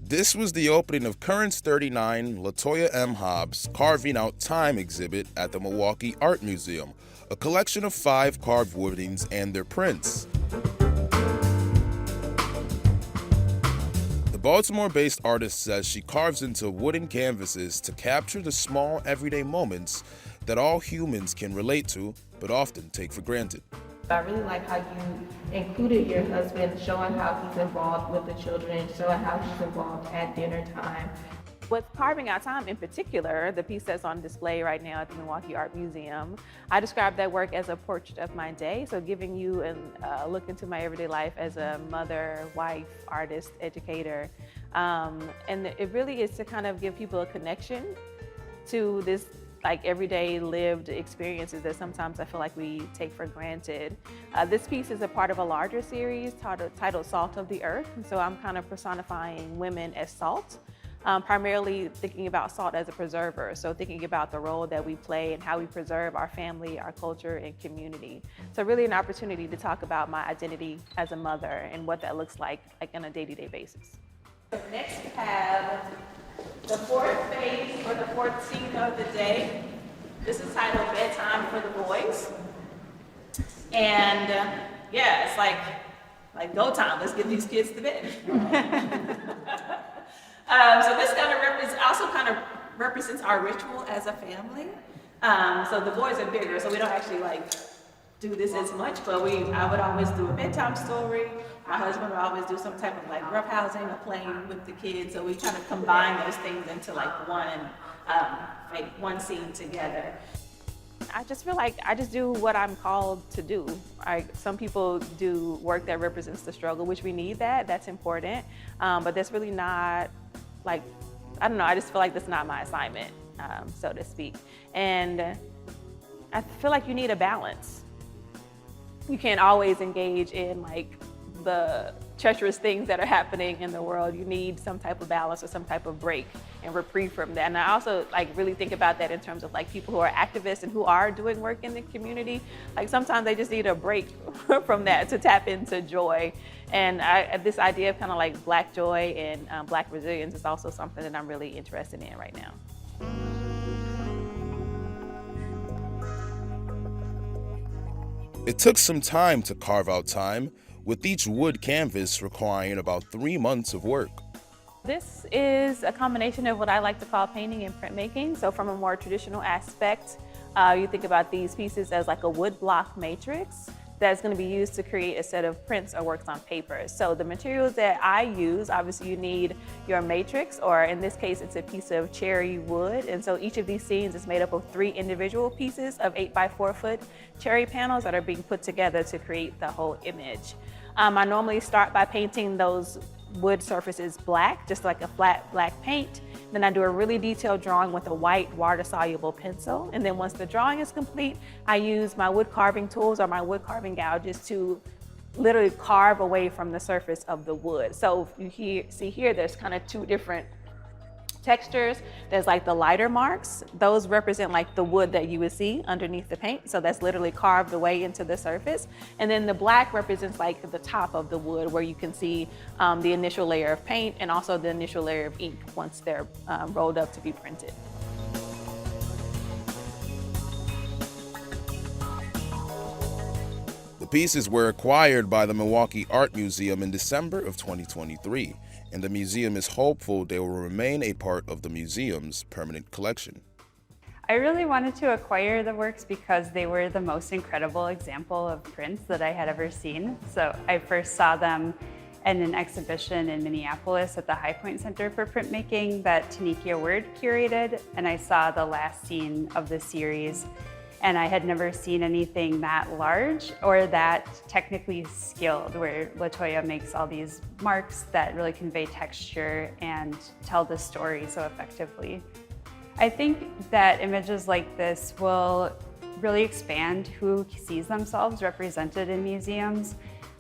This was the opening of Currents 39 LaToya M. Hobbs Carving Out Time exhibit at the Milwaukee Art Museum, a collection of 5 carved woodings and their prints. The Baltimore-based artist says she carves into wooden canvases to capture the small, everyday moments that all humans can relate to, but often take for granted. I really like how you included your husband, showing how he's involved with the children, showing how he's involved at dinner time. With Carving Out Time in particular, the piece that's on display right now at the Milwaukee Art Museum, I describe that work as a portrait of my day, so giving you a look into my everyday life as a mother, wife, artist, educator. And it really is to kind of give people a connection to this like everyday lived experiences that sometimes I feel like we take for granted. This piece is a part of a larger series titled Salt of the Earth, and so I'm kind of personifying women as salt. Primarily thinking about salt as a preserver, so thinking about the role that we play and how we preserve our family, our culture, and community. So really an opportunity to talk about my identity as a mother and what that looks like on a day-to-day basis. So next we have the fourth phase, or the fourth scene of the day. This is titled Bedtime for the Boys. And yeah, it's like go time, let's get these kids to bed. So this also kind of represents our ritual as a family. So the boys are bigger, so we don't actually do this as much, but I would always do a bedtime story. My husband would always do some type of roughhousing or playing with the kids. So we kind of combine those things into one scene together. I just feel like I just do what I'm called to do. Some people do work that represents the struggle, which we need that's important. But that's really not I don't know, I just feel like that's not my assignment, so to speak. And I feel like you need a balance. You can't always engage in the treacherous things that are happening in the world. You need some type of balance or some type of break and reprieve from that. And I also really think about that in terms of people who are activists and who are doing work in the community. Sometimes they just need a break from that to tap into joy. And this idea of kind of Black joy and Black resilience is also something that I'm really interested in right now. It took some time to carve out time, with each wood canvas requiring about 3 months of work. This is a combination of what I like to call painting and printmaking. So from a more traditional aspect, you think about these pieces as a wood block matrix that's going to be used to create a set of prints or works on paper. So the materials that I use, obviously you need your matrix, or in this case, it's a piece of cherry wood. And so each of these scenes is made up of 3 individual pieces of 8 by 4 foot cherry panels that are being put together to create the whole image. I normally start by painting those wood surfaces black, just like a flat black paint. Then I do a really detailed drawing with a white water-soluble pencil. And then once the drawing is complete, I use my wood carving tools or my wood carving gouges to literally carve away from the surface of the wood. So you see here, there's kind of 2 different textures. There's the lighter marks. Those represent the wood that you would see underneath the paint. So that's literally carved away into the surface. And then the black represents the top of the wood, where you can see the initial layer of paint and also the initial layer of ink once they're rolled up to be printed. The pieces were acquired by the Milwaukee Art Museum in December of 2023, and the museum is hopeful they will remain a part of the museum's permanent collection. I really wanted to acquire the works because they were the most incredible example of prints that I had ever seen. So I first saw them in an exhibition in Minneapolis at the High Point Center for Printmaking that Tanikia Word curated, and I saw the last scene of the series. And I had never seen anything that large or that technically skilled, where LaToya makes all these marks that really convey texture and tell the story so effectively. I think that images like this will really expand who sees themselves represented in museums.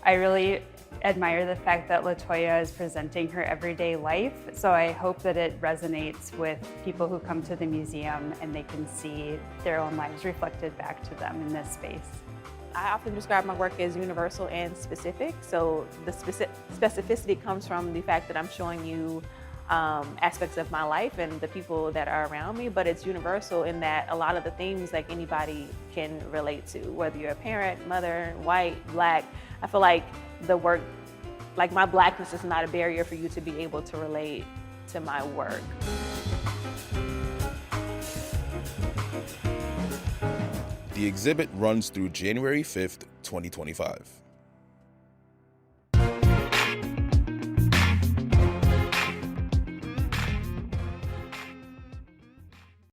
I really admire the fact that LaToya is presenting her everyday life, so I hope that it resonates with people who come to the museum and they can see their own lives reflected back to them in this space. I often describe my work as universal and specific. So the specificity comes from the fact that I'm showing you aspects of my life and the people that are around me, but it's universal in that a lot of the themes like anybody can relate to, whether you're a parent, mother, white, black. I feel like the work, like my blackness is not a barrier for you to be able to relate to my work. The exhibit runs through January 5th, 2025.